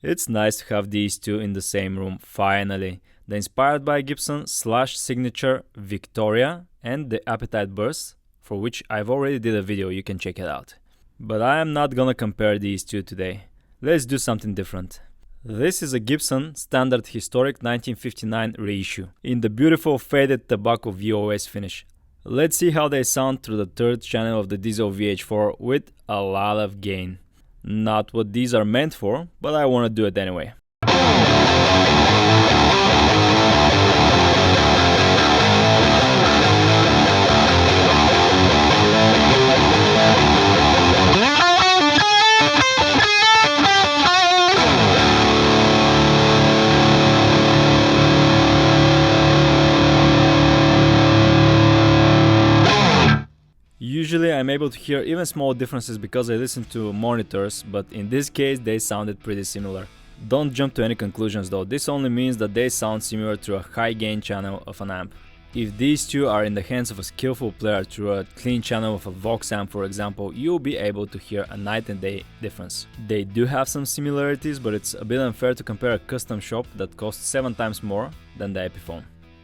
It's nice to have these two in the same room, finally. The inspired by Gibson / signature Victoria and the Appetite Burst, for which I've already did a video, you can check it out. But I am not gonna compare these two today. Let's do something different. This is a Gibson Standard Historic 1959 reissue, in the beautiful faded tobacco VOS finish. Let's see how they sound through the third channel of the Diezel VH4 with a lot of gain. Not what these are meant for, but I want to do it anyway. Usually I'm able to hear even small differences because I listen to monitors, but in this case they sounded pretty similar. Don't jump to any conclusions though, this only means that they sound similar to a high gain channel of an amp. If these two are in the hands of a skillful player through a clean channel of a VOS amp for example, you'll be able to hear a night and day difference. They do have some similarities, but it's a bit unfair to compare a custom shop that costs 7 times more than the Epiphone.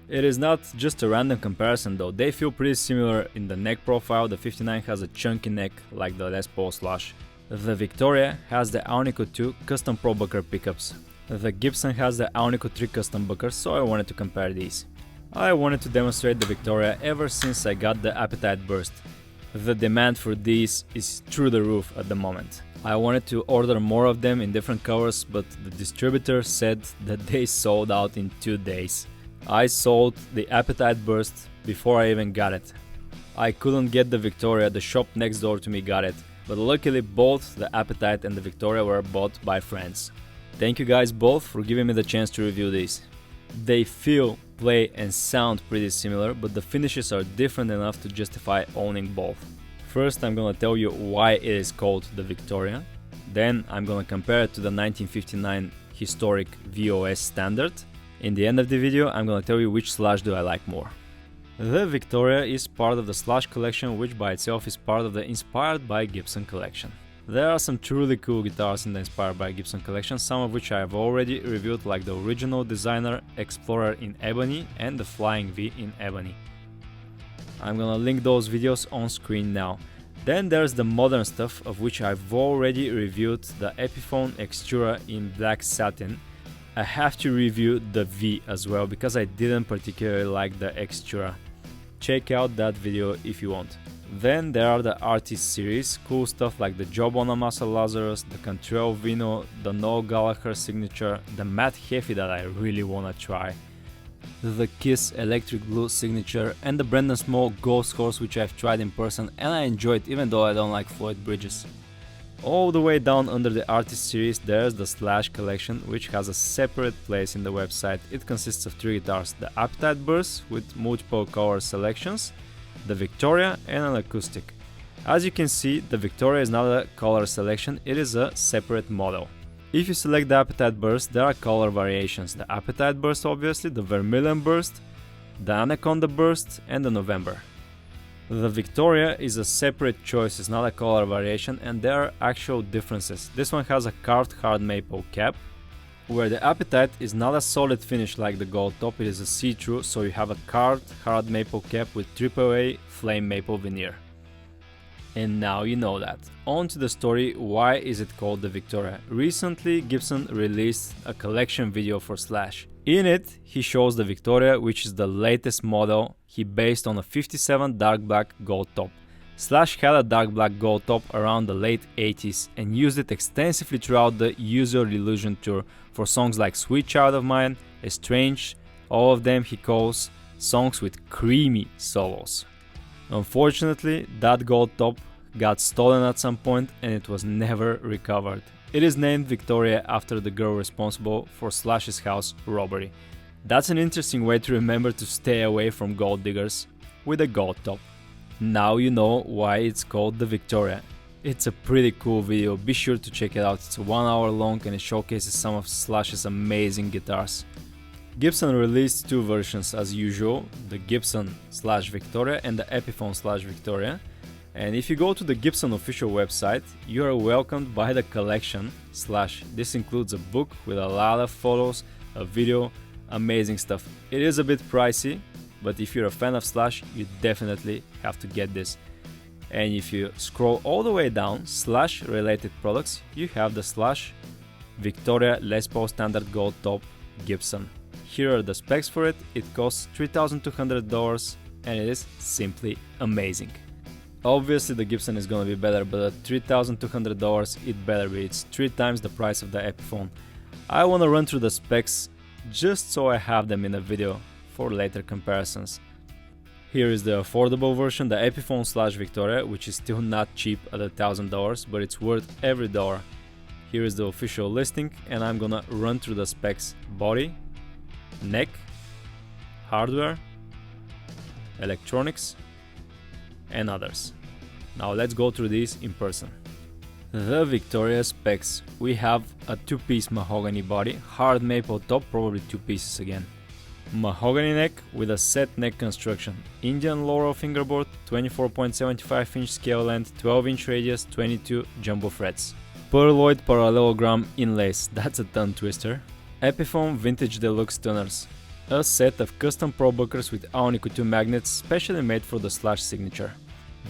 It is not just a random comparison though, they feel pretty similar in the neck profile. The 59 has a chunky neck like the Les Paul Slash. The Victoria has the Alnico 2 custom ProBucker pickups. The Gibson has the Alnico 3 custom buckers, so I wanted to compare these. I wanted to demonstrate the Victoria ever since I got the Appetite Burst. The demand for these is through the roof at the moment. I wanted to order more of them in different colors, but the distributor said that they sold out in 2 days. I sold the Appetite Burst before I even got it. I couldn't get the Victoria, the shop next door to me got it, but luckily both the Appetite and the Victoria were bought by friends. Thank you guys both for giving me the chance to review these. They feel, play and sound pretty similar, but the finishes are different enough to justify owning both. First I'm gonna tell you why it is called the Victoria, then I'm gonna compare it to the 1959 Historic VOS Standard. In the end of the video, I'm gonna tell you which Slash do I like more. The Victoria is part of the Slash collection, which by itself is part of the Inspired by Gibson collection. There are some truly cool guitars in the Inspired by Gibson collection, some of which I have already reviewed, like the original Designer Explorer in ebony and the Flying V in ebony. I'm gonna link those videos on screen now. Then there's the modern stuff, of which I've already reviewed the Epiphone Extura in black satin. I have to review the V as well because I didn't particularly like the Extura. Check out that video if you want. Then there are the Artist series, cool stuff like the Job on a Muscle Lazarus, the Cantrell Vino, the Noel Gallagher signature, the Matt Heafy that I really wanna try, the Kiss Electric Blue signature, and the Brendan Small Ghost Horse, which I've tried in person and I enjoyed even though I don't like Floyd Bridges. All the way down under the Artist series there's the Slash collection, which has a separate place in the website. It consists of 3 guitars, the Appetite Burst with multiple color selections, the Victoria and an acoustic. As you can see, the Victoria is not a color selection, it is a separate model. If you select the Appetite Burst, there are color variations, the Appetite Burst obviously, the Vermilion Burst, the Anaconda Burst and the November. The Victoria is a separate choice, it's not a color variation, and there are actual differences. This one has a carved hard maple cap, where the Appetite is not a solid finish like the Goldtop, it is a see-through, so you have a carved hard maple cap with AAA flame maple veneer. And now you know that. On to the story, why is it called the Victoria? Recently Gibson released a collection video for Slash. In it, he shows the Victoria, which is the latest model he based on a 57 dark black gold top. Slash had a dark black gold top around the late 80s and used it extensively throughout the Use Your Illusion tour for songs like Sweet Child of Mine, Estranged, all of them he calls songs with creamy solos. Unfortunately, that gold top got stolen at some point and it was never recovered. It is named Victoria after the girl responsible for Slash's house robbery. That's an interesting way to remember to stay away from gold diggers with a gold top. Now you know why it's called the Victoria. It's a pretty cool video, be sure to check it out. It's 1 hour long and it showcases some of Slash's amazing guitars. Gibson released 2 versions as usual, the Gibson /Victoria and the Epiphone /Victoria. And if you go to the Gibson official website, you are welcomed by the collection / this includes a book with a lot of photos, a video, amazing stuff. It is a bit pricey, but if you're a fan of Slash, you definitely have to get this. And if you scroll all the way down, Slash related products, you have the Slash Victoria Les Paul Standard Goldtop Gibson. Here are the specs for it. It costs $3,200 and it is simply amazing. Obviously the Gibson is gonna be better, but at $3,200 it better be. It's 3 times the price of the Epiphone. I wanna run through the specs just so I have them in a video for later comparisons. Here is the affordable version, the Epiphone / Victoria, which is still not cheap at $1,000, but it's worth every dollar. Here is the official listing, and I'm gonna run through the specs: body, neck, hardware, electronics, and others. Now let's go through these in person. The Victoria specs: we have a 2-piece mahogany body, hard maple top, probably 2 pieces again. Mahogany neck with a set neck construction, Indian laurel fingerboard, 24.75-inch scale length, 12-inch radius, 22 jumbo frets. Pearloid parallelogram inlays, that's a tongue twister. Epiphone Vintage Deluxe tuners, a set of custom probuckers with Alnico 2 magnets specially made for the Slash signature.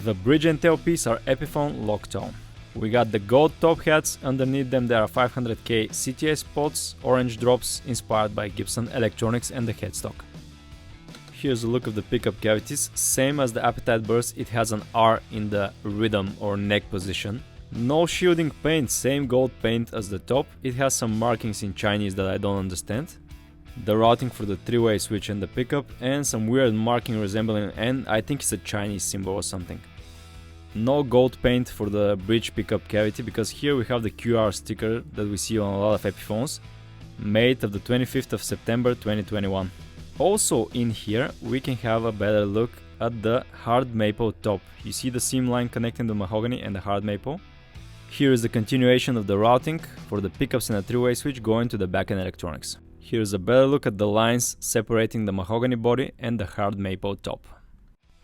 The bridge and tailpiece are Epiphone lock tone. We got the gold top hats, underneath them there are 500K CTA spots, orange drops inspired by Gibson electronics and the headstock. Here's a look of the pickup cavities, same as the Appetite Burst, it has an R in the rhythm or neck position. No shielding paint, same gold paint as the top, it has some markings in Chinese that I don't understand. The routing for the 3-way switch and the pickup, and some weird marking resembling N, I think it's a Chinese symbol or something. No gold paint for the bridge pickup cavity, because here we have the QR sticker that we see on a lot of Epiphones, made of the 25th of September 2021. Also in here we can have a better look at the hard maple top. You see the seam line connecting the mahogany and the hard maple? Here is the continuation of the routing for the pickups and a 3-way switch going to the back-end electronics. Here's a better look at the lines separating the mahogany body and the hard maple top.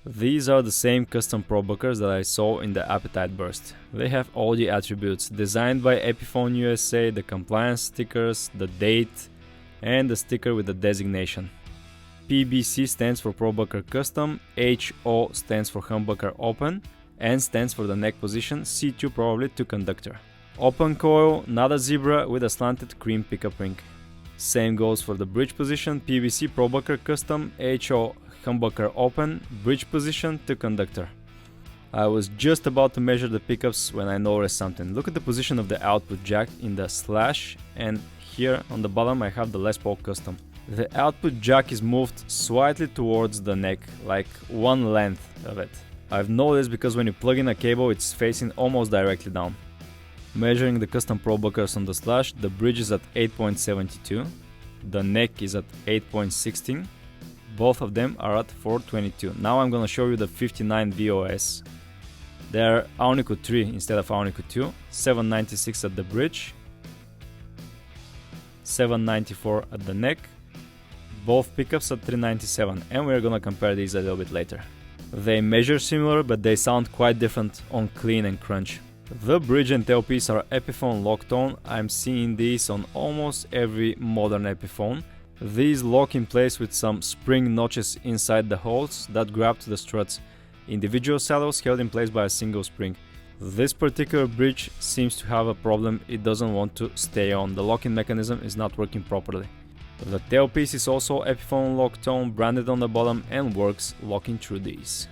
These are the same custom probuckers that I saw in the Appetite Burst. They have all the attributes, designed by Epiphone USA, the compliance stickers, the date, and the sticker with the designation. PBC stands for Probucker Custom, HO stands for Humbucker Open, N stands for the neck position, C2 probably to conductor. Open coil, not a zebra with a slanted cream pickup ring. Same goes for the bridge position, PBC Probucker Custom, HO Humbucker Open, bridge position to conductor. I was just about to measure the pickups when I noticed something. Look at the position of the output jack in the Slash, and here on the bottom I have the Les Paul Custom. The output jack is moved slightly towards the neck, like one length of it. I've noticed because when you plug in a cable it's facing almost directly down. Measuring the custom probuckers on the Slash, the bridge is at 8.72, the neck is at 8.16, both of them are at 422. Now I'm gonna show you the 59 VOS. They're Alnico 3 instead of Alnico 2, 796 at the bridge, 794 at the neck, both pickups at 397, and we're gonna compare these a little bit later. They measure similar, but they sound quite different on clean and crunch. The bridge and tailpiece are Epiphone lock tone. I'm seeing these on almost every modern Epiphone. These lock in place with some spring notches inside the holes that grab to the struts. Individual saddles held in place by a single spring. This particular bridge seems to have a problem, it doesn't want to stay on. The locking mechanism is not working properly. The tailpiece is also Epiphone lock tone, branded on the bottom, and works locking through these.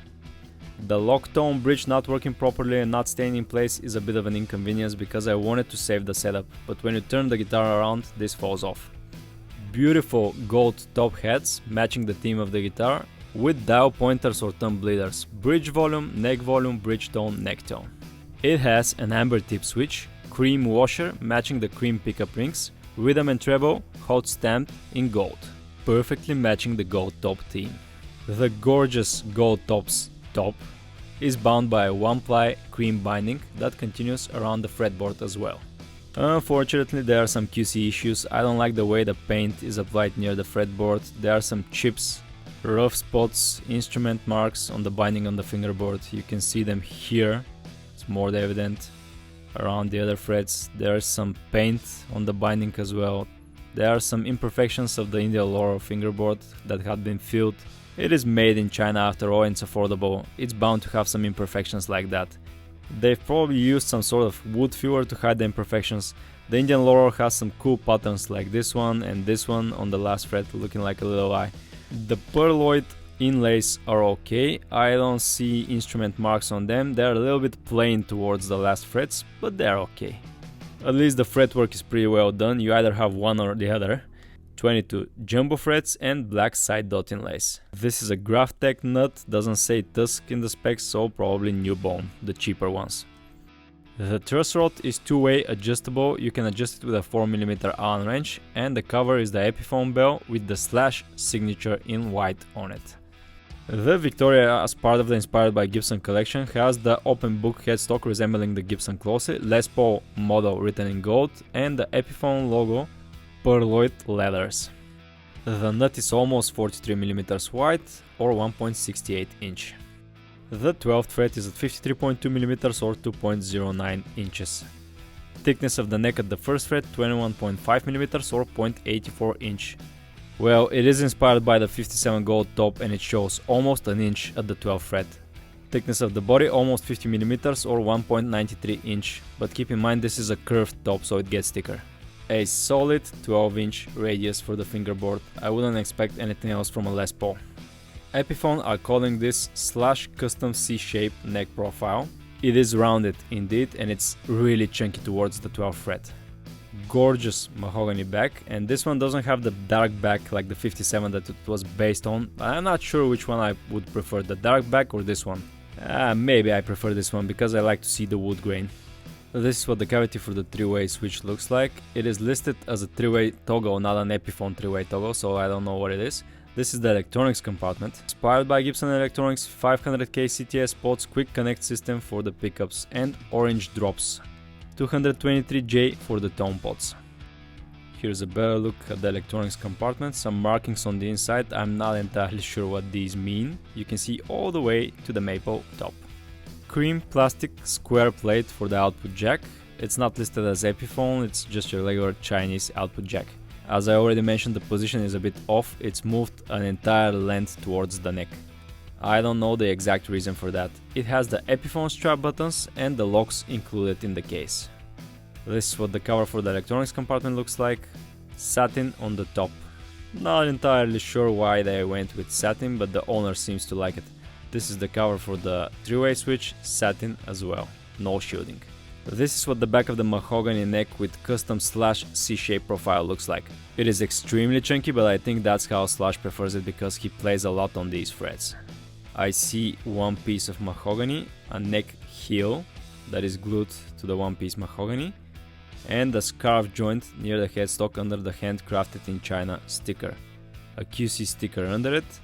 The lock tone bridge not working properly and not staying in place is a bit of an inconvenience because I wanted to save the setup, but when you turn the guitar around, this falls off. Beautiful gold top heads matching the theme of the guitar with dial pointers or thumb bleeders, bridge volume, neck volume, bridge tone, neck tone. It has an amber tip switch, cream washer matching the cream pickup rings, rhythm and treble hot stamped in gold, perfectly matching the gold top theme. The gorgeous gold tops top is bound by a 1-ply cream binding that continues around the fretboard as well. Unfortunately, there are some QC issues. I don't like the way the paint is applied near the fretboard. There are some chips Rough spots, instrument marks on the binding on the fingerboard, you can see them here, it's more evident. Around the other frets, there's some paint on the binding as well. There are some imperfections of the Indian Laurel fingerboard that had been filled. It is made in China after all and it's affordable, it's bound to have some imperfections like that. They've probably used some sort of wood filler to hide the imperfections. The Indian Laurel has some cool patterns like this one and this one on the last fret looking like a little eye. The pearloid inlays are okay, I don't see instrument marks on them, they're a little bit plain towards the last frets, but they're okay. At least the fretwork is pretty well done, you either have one or the other. 22 jumbo frets and black side dot inlays. This is a Graphtec nut, doesn't say Tusk in the specs, so probably new bone, the cheaper ones. The truss rod is two-way adjustable, you can adjust it with a 4mm Allen wrench, and the cover is the Epiphone bell with the slash signature in white on it. The Victoria, as part of the Inspired by Gibson collection, has the open book headstock resembling the Gibson closely, Les Paul model written in gold, and the Epiphone logo pearloid leathers. The nut is almost 43mm wide or 1.68 inch. The 12th fret is at 53.2mm or 2.09 inches. Thickness of the neck at the first fret 21.5mm or 0.84 inch. Well, it is inspired by the 57 Goldtop and it shows almost an inch at the 12th fret. Thickness of the body almost 50mm or 1.93 inch, but keep in mind this is a curved top so it gets thicker. A solid 12-inch radius for the fingerboard, I wouldn't expect anything else from a Les Paul. Epiphone are calling this slash custom C-shape neck profile. It is rounded indeed and it's really chunky towards the 12th fret. Gorgeous mahogany back, and this one doesn't have the dark back like the 57 that it was based on. I'm not sure which one I would prefer, the dark back or this one. Maybe I prefer this one because I like to see the wood grain. This is what the cavity for the 3-way switch looks like. It is listed as a 3-way toggle, not an Epiphone 3-way toggle, so I don't know what it is. This is the electronics compartment. Inspired by Gibson Electronics 500K CTS pods quick connect system for the pickups and orange drops. 223J for the tone pods. Here's a better look at the electronics compartment, some markings on the inside, I'm not entirely sure what these mean. You can see all the way to the maple top. Cream plastic square plate for the output jack. It's not listed as Epiphone, it's just your regular Chinese output jack. As I already mentioned, the position is a bit off, it's moved an entire length towards the neck. I don't know the exact reason for that. It has the Epiphone strap buttons and the locks included in the case. This is what the cover for the electronics compartment looks like. Satin on the top. Not entirely sure why they went with satin, but the owner seems to like it. This is the cover for the 3-way switch, satin as well, no shielding. This is what the back of the mahogany neck with custom slash C-shape profile looks like. It is extremely chunky, but I think that's how Slash prefers it because he plays a lot on these frets. I see one piece of mahogany, a neck heel that is glued to the one piece mahogany, and a scarf joint near the headstock under the handcrafted in China sticker. A QC sticker under it,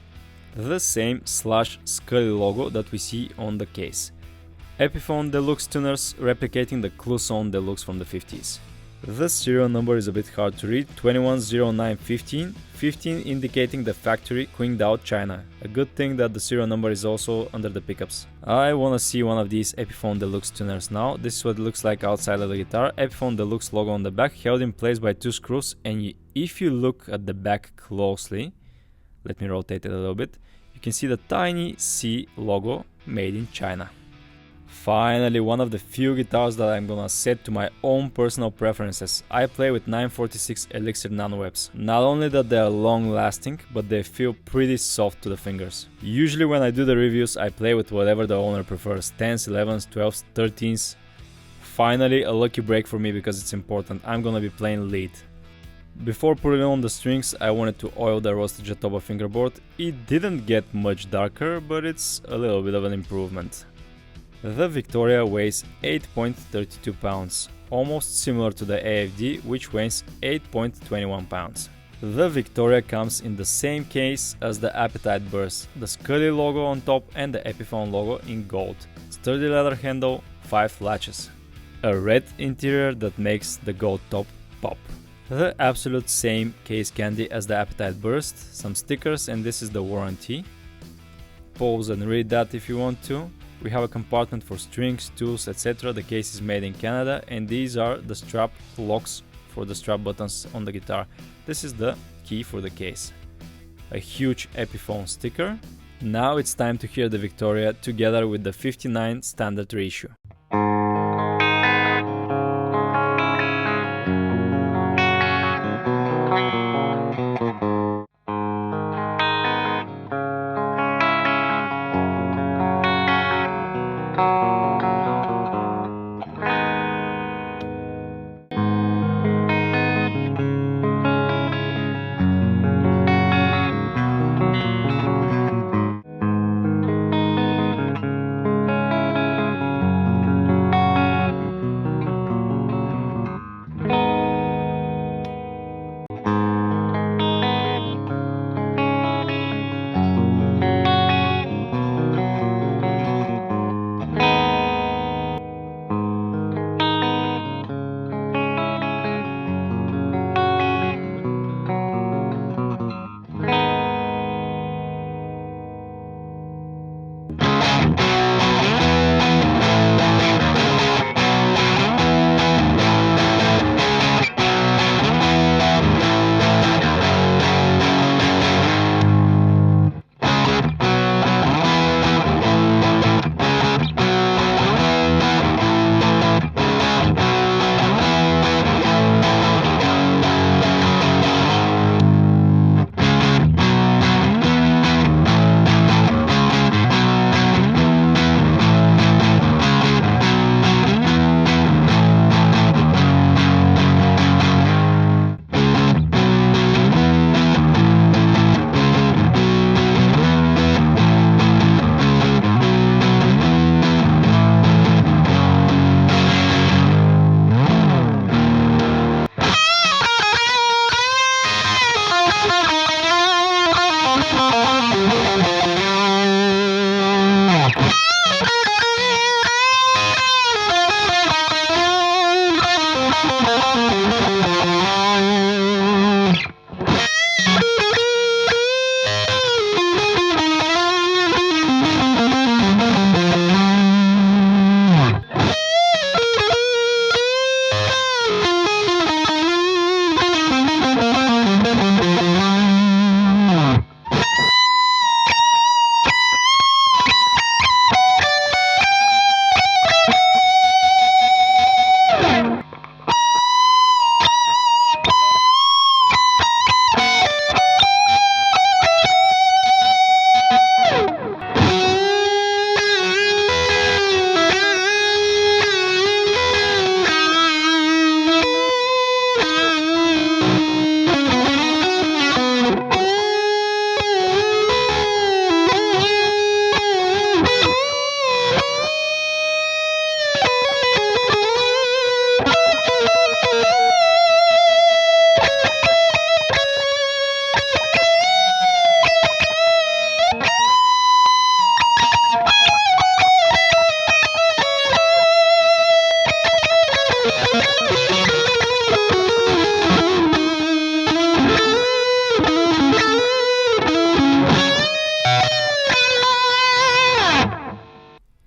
the same slash Scully logo that we see on the case. Epiphone Deluxe tuners replicating the Clouson Deluxe from the 50s. The serial number is a bit hard to read, 210915, 15 indicating the factory Qingdao, China. A good thing that the serial number is also under the pickups. I wanna see one of these Epiphone Deluxe tuners now. This is what it looks like outside of the guitar. Epiphone Deluxe logo on the back, held in place by 2 screws, and if you look at the back closely, let me rotate it a little bit, you can see the tiny C logo made in China. Finally, one of the few guitars that I'm gonna set to my own personal preferences. I play with 946 Elixir Nanowebs. Not only that they are long lasting, but they feel pretty soft to the fingers. Usually when I do the reviews, I play with whatever the owner prefers, 10s, 11s, 12s, 13s. Finally, a lucky break for me because it's important, I'm gonna be playing lead. Before putting on the strings, I wanted to oil the roasted Jatoba fingerboard. It didn't get much darker, but it's a little bit of an improvement. The Victoria weighs 8.32 pounds, almost similar to the AFD, which weighs 8.21 pounds. The Victoria comes in the same case as the Appetite Burst, the Scully logo on top and the Epiphone logo in gold. Sturdy leather handle, 5 latches. A red interior that makes the gold top pop. The absolute same case candy as the Appetite Burst, some stickers, and this is the warranty. Pause and read that if you want to. We have a compartment for strings, tools, etc. The case is made in Canada, and these are the strap locks for the strap buttons on the guitar. This is the key for the case. A huge Epiphone sticker. Now it's time to hear the Victoria together with the 59 standard reissue.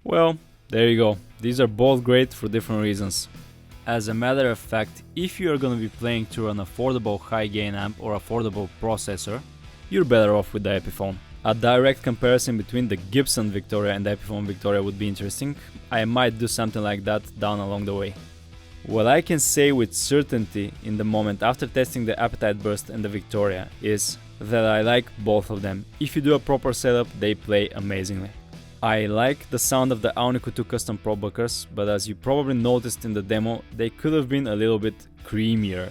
Well, there you go. These are both great for different reasons. As a matter of fact, if you are gonna be playing through an affordable high gain amp or affordable processor, you're better off with the Epiphone. A direct comparison between the Gibson Victoria and the Epiphone Victoria would be interesting. I might do something like that down along the way. What I can say with certainty in the moment after testing the Appetite Burst and the Victoria is that I like both of them. If you do a proper setup, they play amazingly. I like the sound of the Alnico 2 custom ProBuckers, but as you probably noticed in the demo, they could have been a little bit creamier.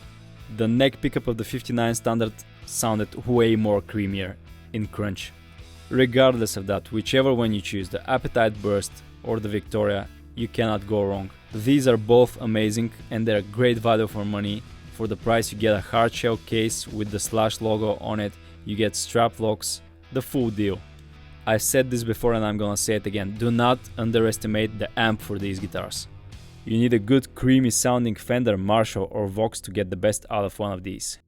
The neck pickup of the 59 Standard sounded way more creamier in crunch. Regardless of that, whichever one you choose, the Appetite Burst or the Victoria, you cannot go wrong. These are both amazing and they're great value for money. For the price you get a hardshell case with the Slash logo on it, you get strap locks, the full deal. I said this before and I'm gonna say it again, do not underestimate the amp for these guitars. You need a good creamy sounding Fender, Marshall or Vox to get the best out of one of these.